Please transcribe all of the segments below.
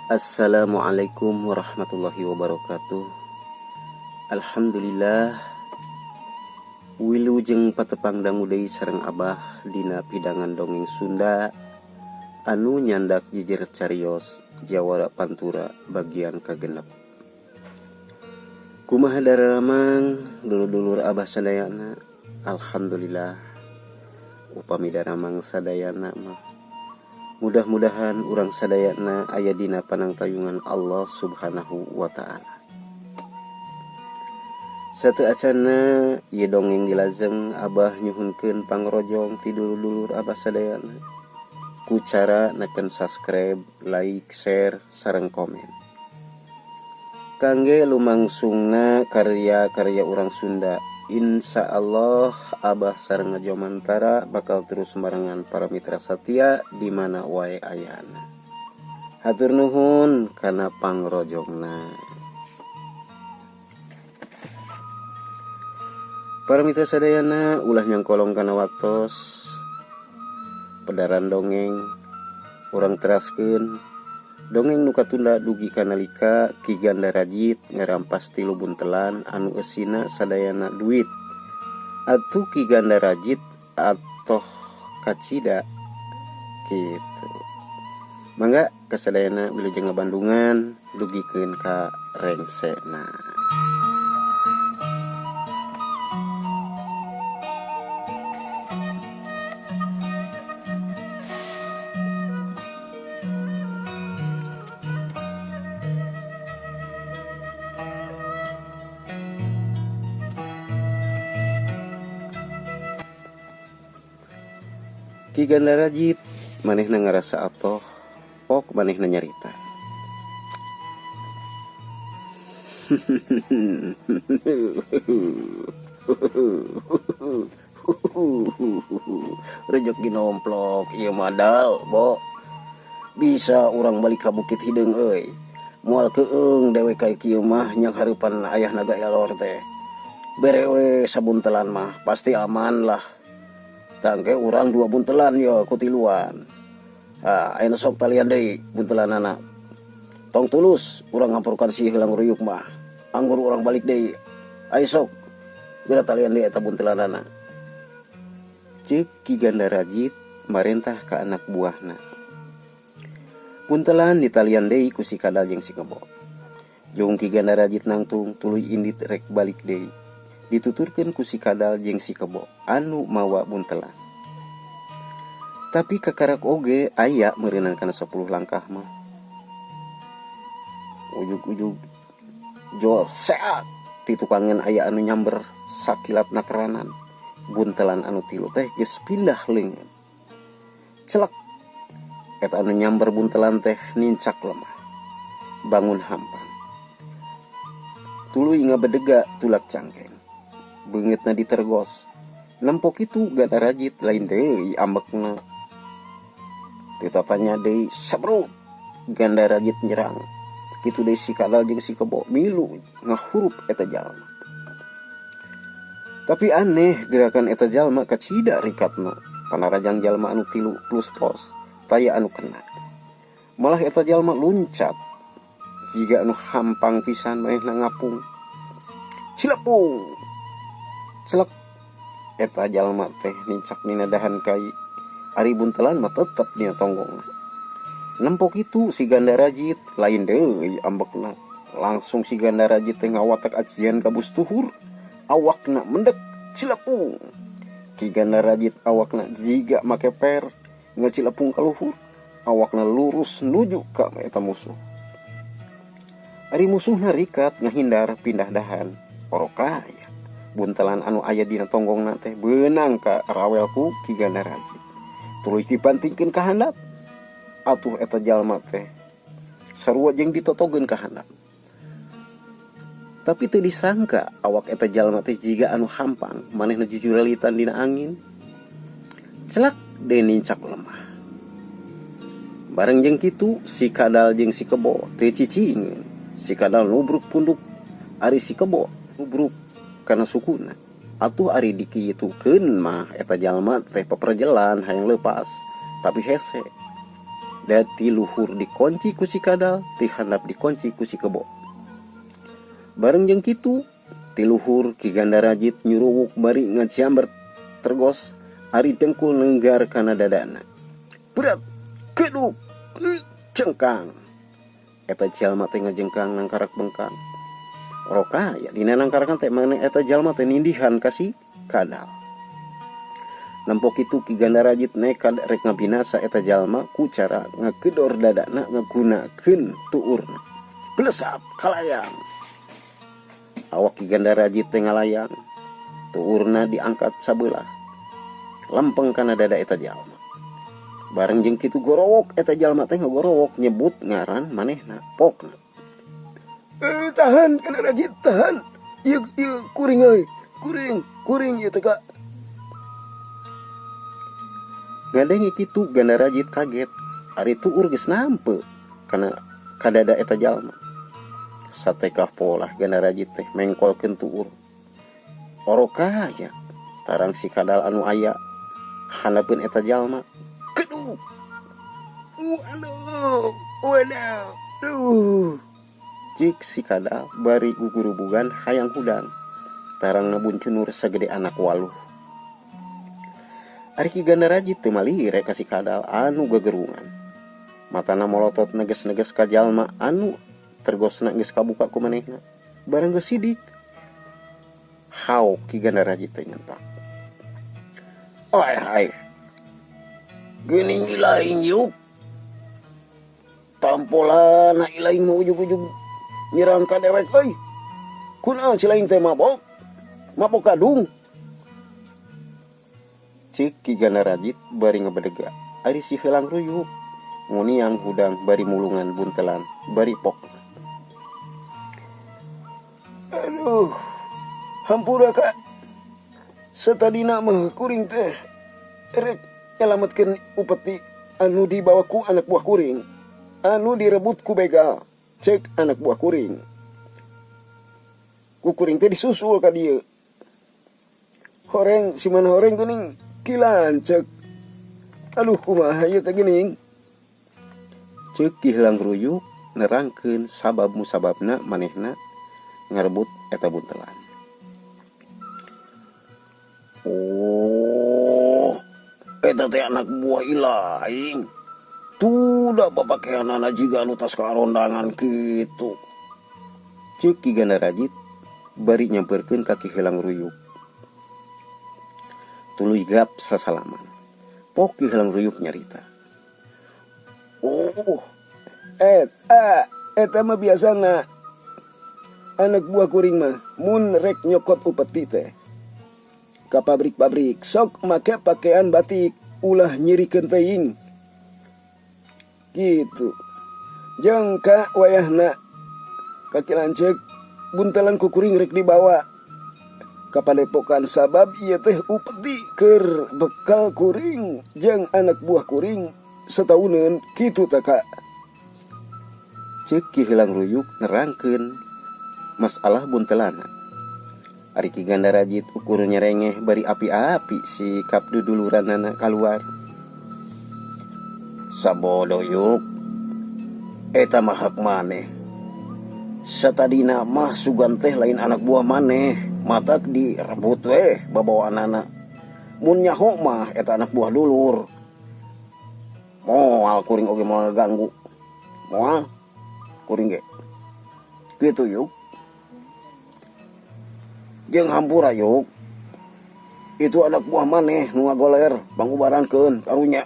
Assalamualaikum warahmatullahi wabarakatuh. Alhamdulillah wilujeng patepang dangu deui sareng Abah dina pidangan dongeng Sunda anu nyandak jejer carios Jawara Pantura bagian kagenep. Kumaha dararamang dulur-dulur Abah sadayana. Alhamdulillah upami daramang sadayana mah mudah-mudahan urang sadayana aya dina panangtayungan Allah subhanahu wa ta'ala. Sateu acana ieu dongeng dilajeng Abah nyuhunkeun pangrojong ti dulur-dulur Abah sadayana ku cara neken subscribe, like, share, sareng komen. Kangge lumangsungna karya-karya urang Sunda, insya Allah Abah sareng ngajomantara bakal terus marengan para mitra setia di mana wae ayana. Hatur nuhun kana pangrojongna. Para mitra sadayana ulah nyangkolong kana waktos pedaran dongeng urang teraskeun dongeng nu katunda dugi kanalika Ki Ganda Rajit ngarampas tilu buntelan anu eusina sadayana duit atuh Ki Ganda Rajit atoh kacida kitu. Mangga kasadayana wilujeng ngabandungan dugikeun ka rengsena. Ki Ganda Rajit manehna ngarasa atoh pok manehna nyarita. Rejeki nomplok ieu madal, Bo. Bisa urang balik ka Bukit Hideung euy. Moal keung dewe ka kieu mah nya hareupan ayah naga elor teh. Bere we sabuntelan mah pasti aman lah. Tangke urang 2 buntelan yo kutiluan. Ayeuna sok talian deui buntelanana. Tong tulus urang ngampurkan si heulang ruyuk mah. Anggur urang balik deui. Aya sok geura talian deui eta buntelanana. Ceuk Ki Ganda Rajit marentah ka anak buahna. Buntelan ditalian deui ku si Kadal jeung si Kebo. Jeung Ki Ganda Rajit nangtung tuluy indit rek balik deui. Dituturkeun ku si Kadal jeung si Kebo anu mawa buntelan. Tapi kakarak oge aya meureunan kana 10 langkah mah. Ujug-ujug jol seak ti tukangan aya anu nyamber sakilat nakeranan. Buntelan anu tilu teh geus pindah leungeun. Celek eta anu nyamber buntelan teh nincak lemah. Bangun hampang. Tuluy ngabedega tulak cangkeng. Beungeutna ditergos. Lempok itu Ganda Rajit lain deui ambekna. Titatanya deui sabrut Ganda Rajit nyerang. Kitu deui si Kadal jeung si Kebo milu ngahurup eta jalma. Tapi aneh gerakan eta jalma kacida rikatna. Panarajang jalma anu tilu plus pos taya anu kena. Malah eta jalma luncat. Jiga anu hampang pisan manehna ngapung. Cilepung. Celek eta jalma teh nincak dina dahan kai. Ari buntelan mah tetep dina tonggongna. Nempok itu si Ganda Rajit lain deui ambekna. Langsung si Ganda Rajit teh ngawatek acian ka bustuhur. Awakna mendek cilepung. Ki Ganda Rajit awakna jiga make per ngecilepung ka luhur. Awakna lurus nuju ka eta musuh. Ari musuhna rikat ngahindar pindah dahan. Orokaya buntelan anu aya dina tonggongna teh beunang ka rawelku Ki Ganda Rajit. Tuluy dibantingkeun ka handap. Atuh eta jalma teh sarua jeung ditotogeun ka handap. Tapi teu disangka awak eta jalma teh jiga anu hampang manehna jujur lalitan dina angin. Celak deui nincak lemah. Bareng jeung kitu si Kadal jeung si Kebo teu cicingeun. Si Kadal nubruk punduk ari si Kebo nubruk kana sukuna. Atuh ari dikitukeun mah eta jalma teh paperjelan hayang leupas, tapi hese. Dati luhur dikunci ku si kadal, ti handap dikunci ku si kebo. Bareng jeung kitu, ti luhur Ki Gandarajit nyuruwuk bari ngaciamber tergos ari dengkul nenggar kana dadana. Berat, keduk, cengkang. Eta jalma teh ngajengkang nangkarak bengkang. Roka ya dina nangkarakan teh mana eta jalma teh nindihan kasih kadal. Nampok itu Ki Gandarajit nekad rek ngabinasa eta jalma ku cara ngagedor dadana ngagunakeun tuurna. Blesat kalayang. Awak Ki Gandarajit teh ngalayang. Tuurna diangkat sabelah. Lempeng kana dada eta jalma. Bareng jeung kitu gorowok eta jalma teh ngagorowok nyebut ngaran manehna pokna. Tahan Gandarajit tahan. Ieu kuring euy. Kuring ieu teh ka. Ngadenge kitu Gandarajit kaget. Ari tuur geus nampe kana kadada eta jalma. Satekah polah Gandarajit teh mengkolkeun tuur. Oroka ya tarang si kadal anu aya handapeun eta jalma. Keduk. Waduh. Cik si kadal bari gugurubugan hayang hudang. Tarang nabuncunur sagede anak waluh. Ari Ki Gandarajit teu malire ka si kadal anu gegerungan. Matana molotot neges-neges ka jalma anu tergosna geus kabuka ku manehna. Bareng geus sidik. Hau Ki Gandarajit teh nyentak. Hai. Geuning ilaing yuk. Tampolana ilaing mah ujug-ujug nyerang ka dewek euy. Kunaon cilaing teh mabok? Mabok kadung. Cik Ki Gandarajit bari ngabedega. Ari si heulang ruyuk. Nguniang hudang bari mulungan buntelan. Bari pok. Aduh. Hampura ka. Satadina mah kuring teh. Rek nyalametkeun upeti anu dibawa ku anak buah kuring. Anu direbut ku begal. Cek anak buah kuring. Ku kuring teh disusul ka dieu. Horeng si mana horeng kuning. Kilan cek. Aduh kumaha ieu teh geuning. Ceuk Ki Helang Ruyuk nerangkeun sabab musababna manehna ngarebut eta buntelan. Oh, eta teh anak buah ilaing. Tuda papakeanana jiga anu tas karondangan kitu. Ceuk Ki Gandarajit bari nyamperkeun ka Ki Helang Ruyuk. Tuluy gap sasalaman. Pok Ki Helang Ruyuk nyarita. Oh, eta mah biasana anak buah kuring mah mun rek nyokot upeti teh ka pabrik-pabrik sok make pakaian batik ulah nyirikeun teuing. Gitu. Jeung ka wayahna kaki lanceuk buntelan ku kuring rek dibawa ka padepokan sabab ieu teh upeti keur bekal kuring jeung anak buah kuring setauneun kitu teh ka. Ceuk Ki Helang Ruyuk nerangkeun masalah buntelana. Ari Ki Gandarajit ukur nyerengeh bari api-api si kap duduluranana kaluar. Sabodo yuk. Eta mah hak maneh. Satadina mah sugan teh lain anak buah maneh. Matak direbut weh babawanana. Mun nyaho mah eta anak buah dulur. Moal kuring oge moal ganggu. Moal kuring ge. Gitu yuk. Jeung hampura yuk. Itu anak buah maneh nu ngagoler pangubarankeun karunya.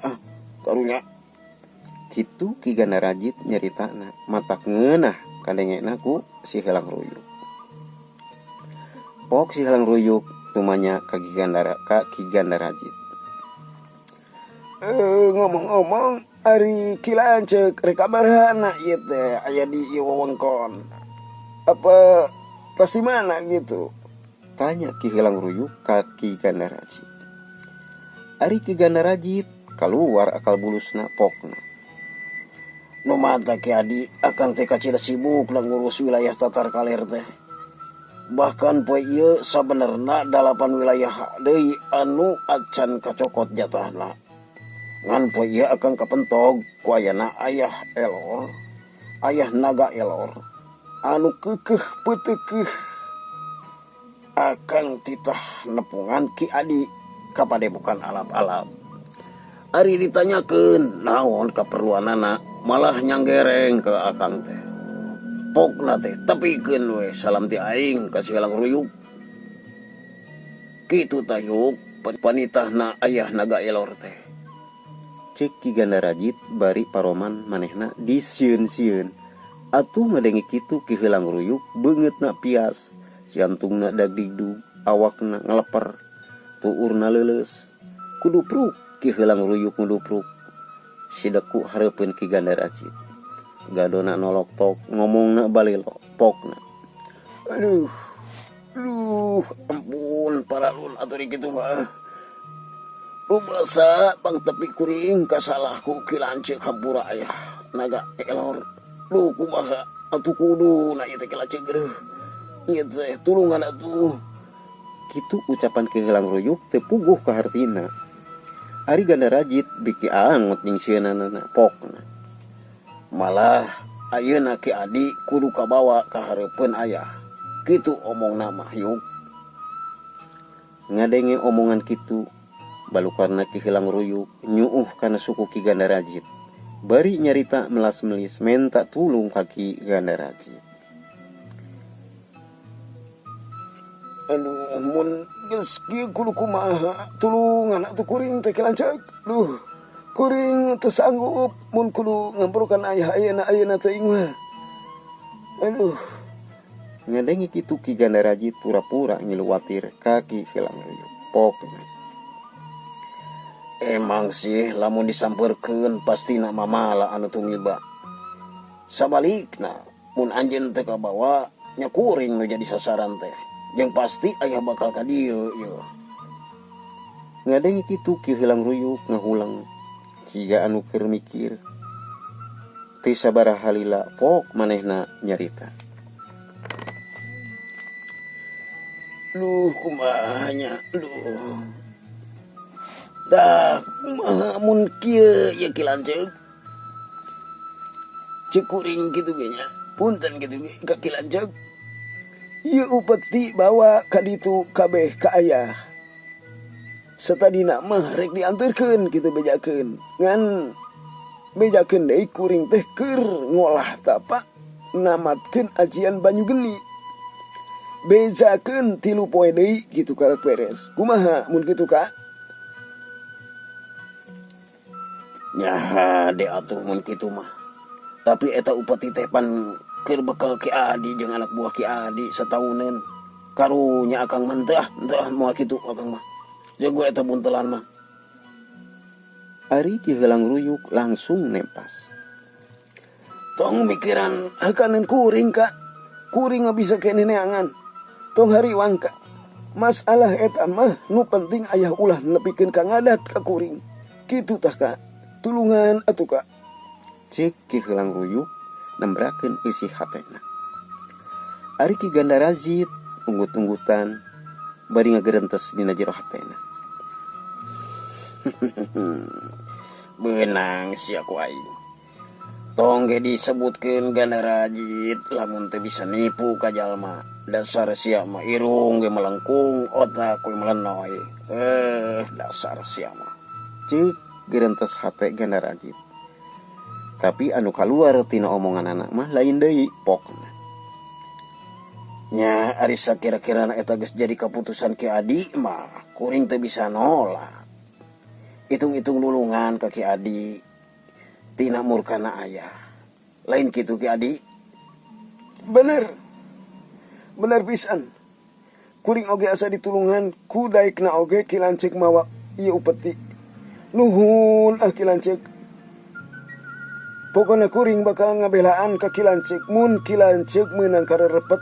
Kitu Ki Gandarajit nyaritana matak ngeunah kadengena ku si Helang Ruyuk. Pok si Helang Ruyuk tumanya ka Ki Gandarajit. Ngomong-ngomong ari kilaan ceuk rek kabarana ieu teh aya di ieu wewengkon. Apa tas di mana gitu? Tanya Ki Helang Ruyuk ka Ki Gandarajit. Ari Ki Gandarajit kaluar akal bulusna pokna. Nu mata Ki Adi akang teh kacida sibuk lah ngurus wilayah Tatar Kaler teh. Bahkan poe ieu sabenerna 8 wilayah deui anu acan kacokot jatahna. ngan poya akan kapentog kuayana ayah elor, ayah naga elor, anu kekeh petekeh akan titah nepungan Ki Adi kapade bukan alap-alap. Ari ditanyakeun naon kaperluanana malah nyanggereng ke akang teh. Pokna teh tepikeun we salam ti aing ka Sigalang Ruyuk. Kitu tayuk panitahna ayah naga elor teh. Cek Ki Gandarajit bari paroman manehna disieun-sieun. Atuh ngadengi kitu Ki Helang Ruyuk beungeutna pias, jantungna dagdigdug, awakna ngeleper, tuurna leuleus. Kudupruk Ki Helang Ruyuk ngudupruk. Sideku hareupeun Ki Gandarajit. Gadona nolok tok ngomongna balelo pokna. Aduh, ampun paralun atuh kitu mah. Ubasa bang tepi kuring kasalahku Ki Lanceuk hampura ayah naga elor. Kumaha atuh kudu na ieu teh Ki Lanceuk geueuh. Ieu teh tulungan atuh. Kitu ucapan Ki Helang Ruyuk teu puguh ka hartina. Ari Gandarajit biki angot jeung sieunana pokna. Malah ayeuna Ki Adi kudu kabawa ka hareupeun ayah. Kitu omongna mah yuk. Ngadenge omongan kitu balukarna Ki Helang Ruyuk nyuuh kana suku Ki Gandarajit. Bari nyarita melas-melis menta tulung ka Ki Gandarajit. Aduh, mun geus kieu kudu kumaha tulungan atuh kuring teh Ki Lanceuk. Kuring teu sanggup mun kudu ngampurukan ayah ayeuna teh mah. Aduh. Ngadengi kitu Ki Gandarajit pura-pura ngiluwatir ka Ki Helang Ruyuk. Pokna emang sih lamun disampeurkeun pastina mamala anu tumiba. Sabalikna mun anjeun teu kabawa nya kuring nu jadi sasaran teh. Jeung pasti aya bakal ka dieu ieu. Ngadengi kitu Ki Helang Ruyuk ngahulang jiga anu keur mikir. Teu sabaraha halila pok manehna nyarita. Kumahanya, dah kumaha mun kieu ya Ki Lanceuk. Cek kuring kitu ge nya. Punten kitu ge ka Ki Lanceuk. Ieu upeti bawa ka ditu kabeh ka ayah. Satadina mah rek dianterkeun kitu bejakeun. Ngan bejakeun deui kuring teh keur ngolah tapak namatkeun ajian banyu geni. Bejakeun 3 poe deui kitu karek beres. Kumaha mun kitu Kak? Nyaha de atuh mun kitu mah. Tapi eta upeti teh pan keur bekal Ki Adi jeung anak buah Ki Adi satauneun. Karunya akang mah teu moal kitu akang mah. Jeung gue eta buntelan mah. Ari Ki Helang Ruyuk langsung nempas. Tong mikiran hakaneun kuring Kak. Kuring bisa kene neangan. Tong hari wangka. Masalah eta mah nu penting ayah ulah nepikeun ka ngadat ka kuring. Kitu tah Kak. Tulungan atuh Kak. Cek Ki Helang Ruyuk nembrakeun isi hatena. Ari Ki Gandarajit unggut-unggutan bari ngagerentes dina jero hatena. Beunang sia ku aing. Tong ge disebutkeun Gandarajit lamun teu bisa nipu ka jalma. Dasar sia mah irung ge melengkung, otak we melenoy. Dasar sia mah. Cek gerentes hate Gandarajit. Tapi anu kaluar tina omongan anak mah lain deui pokna. Nya ari sakira-kirana eta geus jadi kaputusan Ki Adi mah kuring teu bisa nolak. Hitung-hitung nulungan ka Ki Adi tina murkana ayah. Lain kitu Ki Adi. Bener pisan. Kuring oge asa ditulungan ku daekna oge Ki Lanceuk mawa ieu upeti. Nuhun Ki Lanceuk. Pokona kuring bakal ngabelaan ka Ki Lanceuk mun Ki Lanceuk meunang karerepet.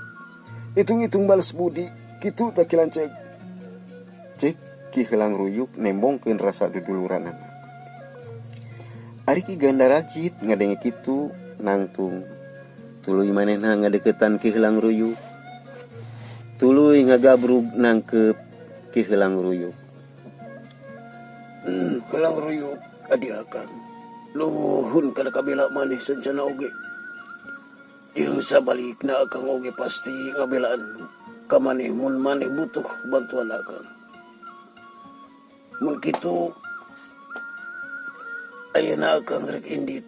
Hitung-hitung balas budi. Kitu tah Ki Lanceuk. Cek Ki Helang Ruyuk nembongkeun rasa duduluranna. Ari Ki Gandarajit ngadenge kitu nangtung. Tuluy manehna ngadeuketan Ki Helang Ruyuk. Tuluy ngagabrug nangkep Ki Helang Ruyuk. Helang Ruyuk, adi akang luhun kada kabela maneh sancana oge yang sabalik na akang oge pasti ngabelaan kamaneh mun maneh butuh bantuan akang. Mun kitu ayeuna akang rek indit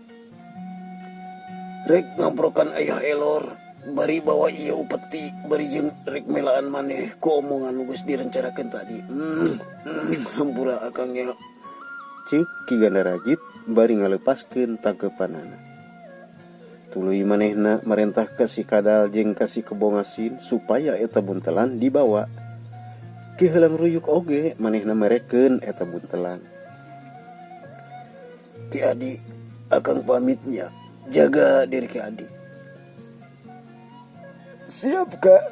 rek ngamprokan ayah elor bari bawa iya upeti bari jeung rek melaan maneh ku omongan nu geus direncanakeun tadi. Hampura akangnya. Ceuk Ki Ganda Rajit bari ngalepaskeun tangkeupanana. Tuluy manehna marentah ka si Kadal jeung ka si Kebongasin supaya eta buntelan dibawa. Ki heulang ruyuk oge manehna merekeun eta buntelan. Ki Adi, akang pamitnya. Jaga diri Ki Adi. Siap Kak.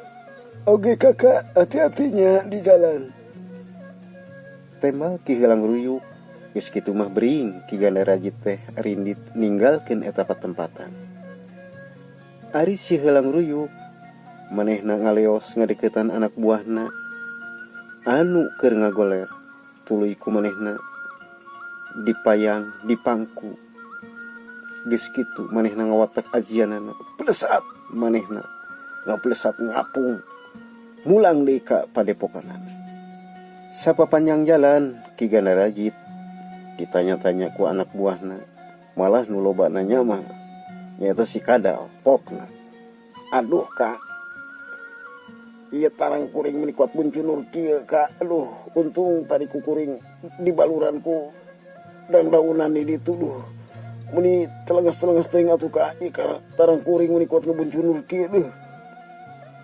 Oge kakak, hati-hatinya di jalan. Tembal Ki heulang ruyuk. Geus kitu mah bering Ki Ganda Rajit teh rindit ninggalkeun eta patempatan. Ari si heulang ruyuk manehna ngaleos ngadeukeutan anak buahna anu keur ngagoler. Tuluy ku manehna dipayang dipangku. Geus kitu manehna ngawatek ajianana. Pelesat Manehna ngaplesat ngapung mulang deui ka padepokanana. Sapapanjang jalan Ki Ganda Rajit ditanya-tanya ku anak buahna, malah nu loba nanya mah nyata si Kadal pokna. Aduh Kak, iya tarang kuring menikuat buncunur kieu Kak. Aduh, untung tadi ku kuring di baluranku dan daunan di ditu duh. Muni telenges-telenges teuing atuh Kak, ieu tarang kuring menikuat ngebuncunur kieu duh.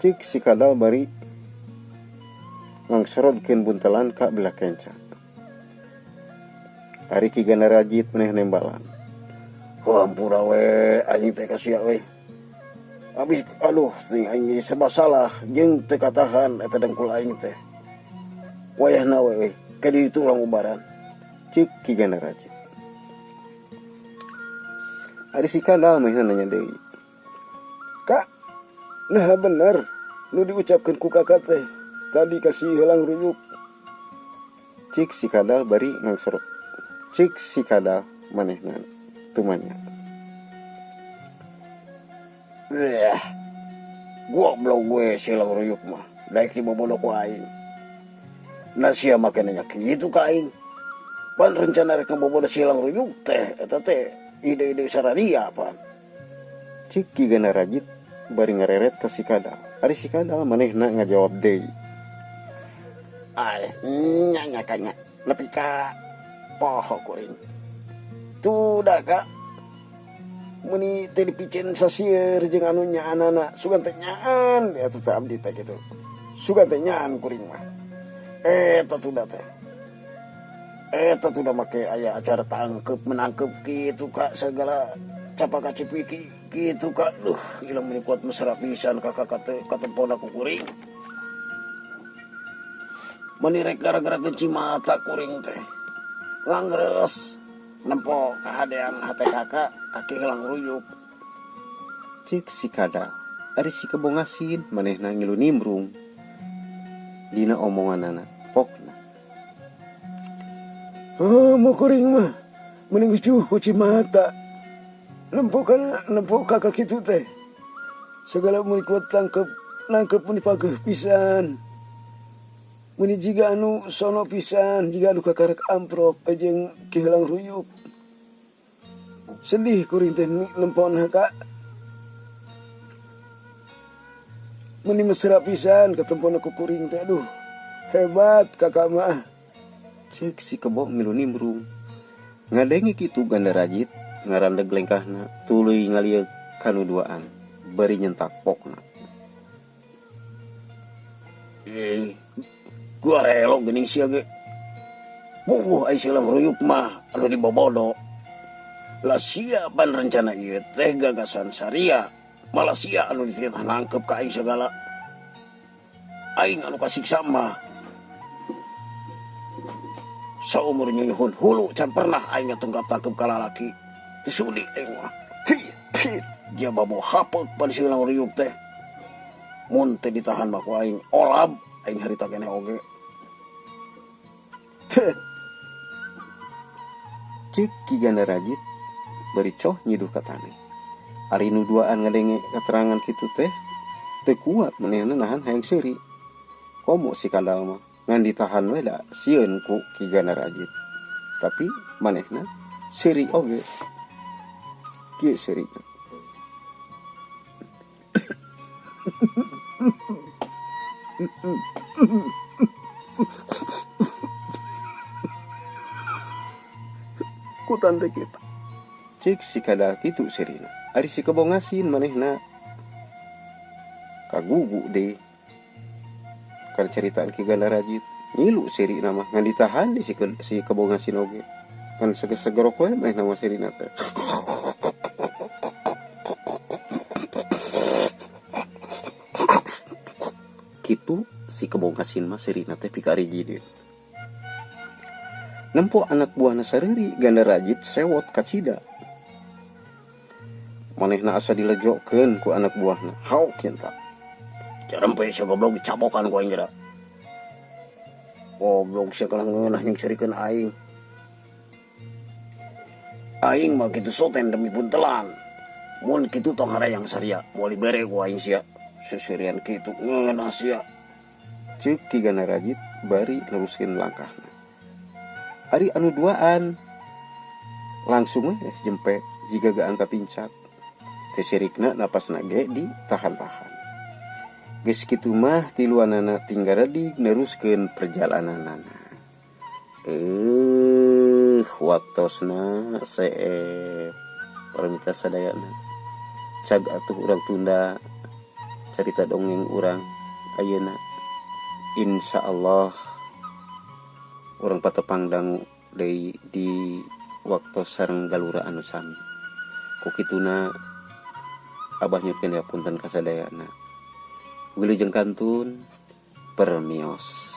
Cik si Kadal bari ngangserodkeun buntelan ka belah kenca. Ari Ki Ganda Rajit meneh nembalan. Hampura we anjing teh kasia we. Abis aduh ting aing serba salah jeung teu katahan eta dengkul aing teh. Wayahna we ka di ditu ulang ubaran. Cik Ki Ganda Rajit. Ari si Kadal mah nanya deui. Kak, nah bener nu diucapkeun ku kakak teh. Tadi kasih heulang ruyuk. Cik si Kadal bari ngangserod. Cik si Kadal manehna tumanya. Goblok gue silang ruyuk mah. Daek di bobodo ku aing. Nasia makananya kitu ka aing. Pan rencana rek bobodo silang ruyuk teh eta teh ide-ide sararia pan. Cik Ki Ganda Rajit bari ngareret ka si Kadal. Ari si Kadal manehna ngajawab deui. Ai, nya kanya nepi ka poho kuring. Tuh dah Kak. Muni teh dipicen sasieur jeung anu nyaanana sugan teh nyaan eta teh abdi teh kitu. Sugan teh nyaan kuring mah. Eta tuh dah teh. Eta tuh dah make aya acara tangkep menangkep kitu Kak segala capaka cipiki kitu Kak. Duh, ilang meni kuat mesra pisan kakak katempona ku kuring. Meni rek gara-gara genci mata kuring teh. Nganggeres nempo kahadean hate kakak kaki hilang ruyuk. Cik si Kadal ari si Kebongasin manehna ngilu nimbrung dina omonganana pokna. Mau kuring mah mending cuh kuci mata nempo kakak kitu teh segala muni kuat nangkep muni pageuh pisan. Muni jiga anu sono pisan, jiga anu kakarek amprok jeung ki heulang ruyuk. Sedih kuring teh lempona Kak. Muni mesra pisan katempona ku kuring teh. Aduh, hebat kakak mah. Cek si Kebo ngilu nimbrung. Ngadengi kitu Ganda Rajit ngarandeg lengkahna tuluy ngalieu kanuduaan bari nyentak pokna. Gua relo geuning sia ge. Bubuh ai silang ruyuk mah anu dibobodo. Lah sia pan rencana ieu teh gagasan saria. Malah sia anu dititah nangkep ka aing segala. Aing anu kasiksa mah saumur nyuhun hulu can pernah aing tangkap ka lalaki. Teu sudi aing mah. Dia babo hapek pan silang ruyuk teh. Mun teh ditahan mah ku aing olab aing harita keneh oge. Cek Ki Ganda Rajit beri coh nyiduh katane. Ari nu duaan ngadenge keterangan kitu teh teu kuat manehna nahan hayang seuri. Komo si kadal mah ngan ditahan we da sieun ku Ki Ganda Rajit. Tapi manehna seuri oge. Kieu seurina. Kutanda kita. Cek si kadal kitu seurina. Ari si kebongasin manehna kagugu deh. Karena ceritaan Ki Ganda Rajit ngilu seri nama ngan ditahan di si kebongasin oge. Kan seger-seger koe mah nama serina teh. Kitu si kebongasin mah serina teh pikari jidin. Nempo anak buahna sareuri Ganda Rajit sewot kacida. Manehna asa dilejokeun ku anak buahna. Hau kinta. Jarempe si goblok dicapokan ku aing geura. Goblok sia kalah ngeunah yang serikeun aing. Aing mah kitu soten demi buntelan. Mun kitu tong harayang saria, moal dibere ku aing sia. Seserian kitu ngeunah sia. Ceuk Ki Ganda Rajit bari neruskeun langkahna. Ari anu duaan langsung we jempe jiga ga angkat tincat. Teh sirikna napasna ge ditahan-tahan. Geus kitu mah tiluanana tinggal redig neruskeun perjalananana. Waktosna seep paramita sadayana. Cag atuh urang tunda carita dongeng urang ayeuna. Insyaallah urang patepang dangu deui di waktos sareng galura anu sami. Ku kituna abah nyukeun punten ka sadayana. Wilujeng kantun permios.